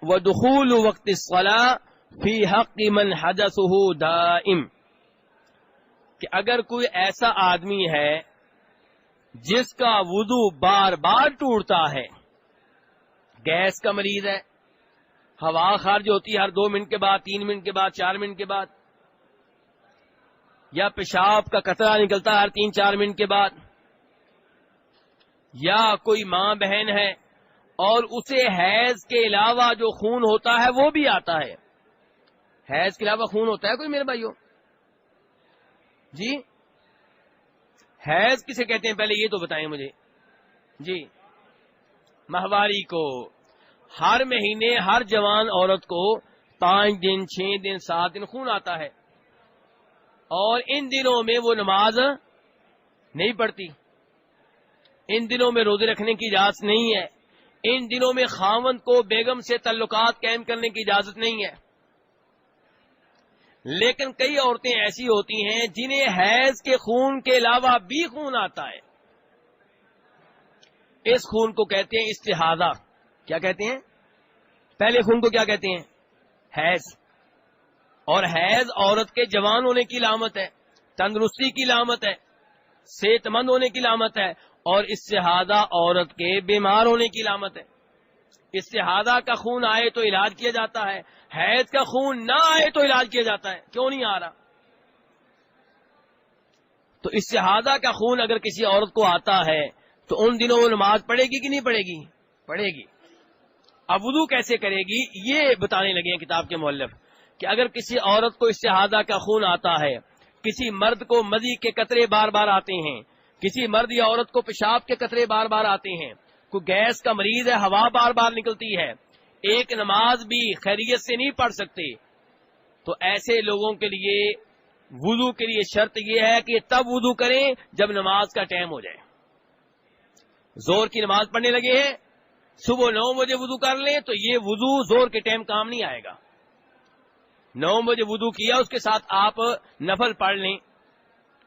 ودخول وقت الصلاة فی حق من حدثه دائم، کہ اگر کوئی ایسا آدمی ہے جس کا وضو بار بار ٹوٹتا ہے، گیس کا مریض ہے، ہوا خارج ہوتی ہے ہر 2 منٹ کے بعد، 3 منٹ کے بعد، 4 منٹ کے بعد، یا پیشاب کا قطرہ نکلتا ہے ہر 3-4 منٹ کے بعد، یا کوئی ماں بہن ہے اور اسے حیض کے علاوہ جو خون ہوتا ہے وہ بھی آتا ہے۔ حیض کے علاوہ خون ہوتا ہے کوئی میرے بھائیوں؟ جی حیض کسے کہتے ہیں پہلے یہ تو بتائیں مجھے۔ جی ماہواری کو، ہر مہینے ہر جوان عورت کو 5 دن 6 دن 7 دن خون آتا ہے، اور ان دنوں میں وہ نماز نہیں پڑھتی، ان دنوں میں روزے رکھنے کی اجازت نہیں ہے، ان دنوں میں خاوند کو بیگم سے تعلقات قائم کرنے کی اجازت نہیں ہے۔ لیکن کئی عورتیں ایسی ہوتی ہیں جنہیں حیض کے خون کے علاوہ بھی خون آتا ہے، اس خون کو کہتے ہیں استحاضہ۔ کیا کہتے ہیں؟ پہلے خون کو کیا کہتے ہیں؟ حیض۔ اور حیض عورت کے جوان ہونے کی علامت ہے، تندرستی کی علامت ہے، صحت مند ہونے کی علامت ہے، اور استحاضہ عورت کے بیمار ہونے کی علامت ہے۔ استحاضہ کا خون آئے تو علاج کیا جاتا ہے، حیض کا خون نہ آئے تو علاج کیا جاتا ہے۔ کیوں نہیں آ رہا؟ تو استحاضہ کا خون اگر کسی عورت کو آتا ہے تو ان دنوں وہ نماز پڑھے گی کہ نہیں پڑھے گی؟ پڑھے گی۔ اب وضو کیسے کرے گی یہ بتانے لگے ہیں کتاب کے مؤلف، کہ اگر کسی عورت کو استحاضہ کا خون آتا ہے، کسی مرد کو مذی کے قطرے بار بار آتے ہیں، کسی مرد یا عورت کو پیشاب کے قطرے بار بار آتے ہیں، کوئی گیس کا مریض ہے، ہوا بار بار نکلتی ہے، ایک نماز بھی خیریت سے نہیں پڑھ سکتے، تو ایسے لوگوں کے لیے وضو کے لیے شرط یہ ہے کہ تب وضو کریں جب نماز کا ٹائم ہو جائے۔ زور کی نماز پڑھنے لگے ہیں، صبح 9 بجے وضو کر لیں تو یہ وضو زور کے ٹائم کام نہیں آئے گا۔ 9 بجے وضو کیا، اس کے ساتھ آپ نفل پڑھ لیں،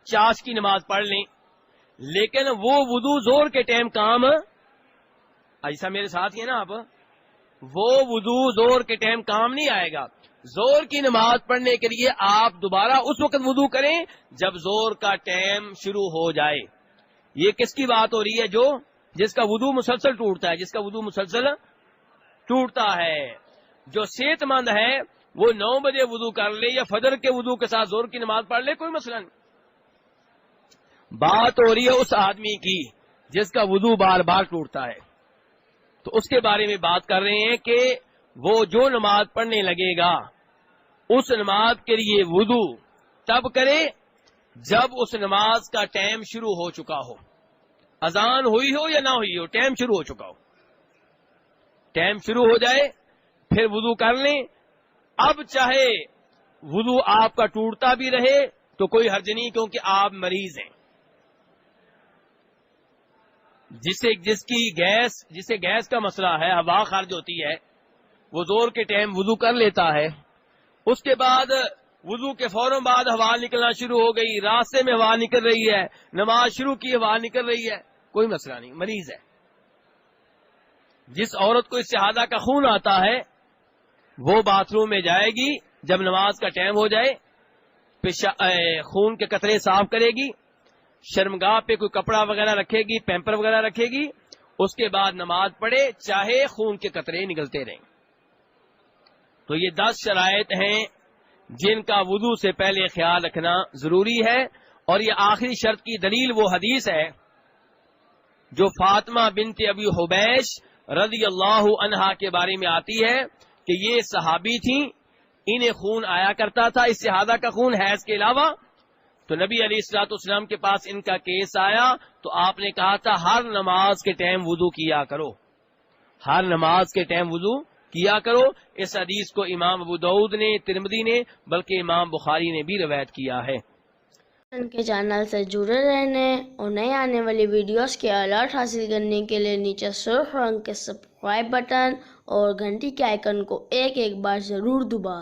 چاش کی نماز پڑھ لیں، لیکن وہ وضو زور کے ٹائم کام، ایسا میرے ساتھ ہی ہے نا آپ، وہ وضو زور کے ٹائم کام نہیں آئے گا۔ زور کی نماز پڑھنے کے لیے آپ دوبارہ اس وقت وضو کریں جب زور کا ٹائم شروع ہو جائے۔ یہ کس کی بات ہو رہی ہے؟ جس کا وضو مسلسل ٹوٹتا ہے، جس کا وضو مسلسل ٹوٹتا ہے۔ جو صحت مند ہے وہ 9 بجے وضو کر لے یا فجر کے وضو کے ساتھ زور کی نماز پڑھ لے، کوئی مسئلہ نہیں۔ بات ہو رہی ہے اس آدمی کی جس کا وضو بار بار ٹوٹتا ہے، تو اس کے بارے میں بات کر رہے ہیں کہ وہ جو نماز پڑھنے لگے گا اس نماز کے لیے وضو تب کرے جب اس نماز کا ٹائم شروع ہو چکا ہو، اذان ہوئی ہو یا نہ ہوئی ہو، ٹائم شروع ہو چکا ہو۔ ٹائم شروع ہو جائے پھر وضو کر لیں۔ اب چاہے وضو آپ کا ٹوٹتا بھی رہے تو کوئی حرج نہیں، کیونکہ آپ مریض ہیں۔ جسے گیس کا مسئلہ ہے، ہوا خارج ہوتی ہے، وہ زور کے ٹائم وضو کر لیتا ہے، اس کے بعد وضو کے فوراً بعد ہوا نکلنا شروع ہو گئی، راستے میں ہوا نکل رہی ہے، نماز شروع کی ہوا نکل رہی ہے، کوئی مسئلہ نہیں، مریض ہے۔ جس عورت کو استحاضہ کا خون آتا ہے وہ باتھ روم میں جائے گی جب نماز کا ٹائم ہو جائے، خون کے قطرے صاف کرے گی، شرمگاہ پہ کوئی کپڑا وغیرہ رکھے گی، پیمپر وغیرہ رکھے گی، اس کے بعد نماز پڑھے چاہے خون کے قطرے نکلتے رہیں۔ تو یہ 10 شرائط ہیں جن کا وضو سے پہلے خیال رکھنا ضروری ہے، اور یہ آخری شرط کی دلیل وہ حدیث ہے جو فاطمہ بنت ابی حبیش رضی اللہ عنہا کے بارے میں آتی ہے کہ یہ صحابی تھیں، انہیں خون آیا کرتا تھا، استحاضہ کا خون حیض کے علاوہ، تو نبی علیہ الصلوۃ والسلام کے پاس ان کا کیس آیا تو آپ نے کہا تھا ہر نماز کے ٹائم وضو کیا کرو، ہر نماز کے ٹائم وضو کیا کرو۔ اس حدیث کو امام ابو داؤد نے، ترمذی نے، بلکہ امام بخاری نے بھی روایت کیا ہے۔ ان کے چینل سے جڑے رہنے اور نئے آنے والی ویڈیوز کے الرٹ حاصل کرنے کے لیے نیچے سرخ رنگ کے سبسکرائب بٹن اور گھنٹی کے آئیکن کو ایک بار ضرور دبائیں۔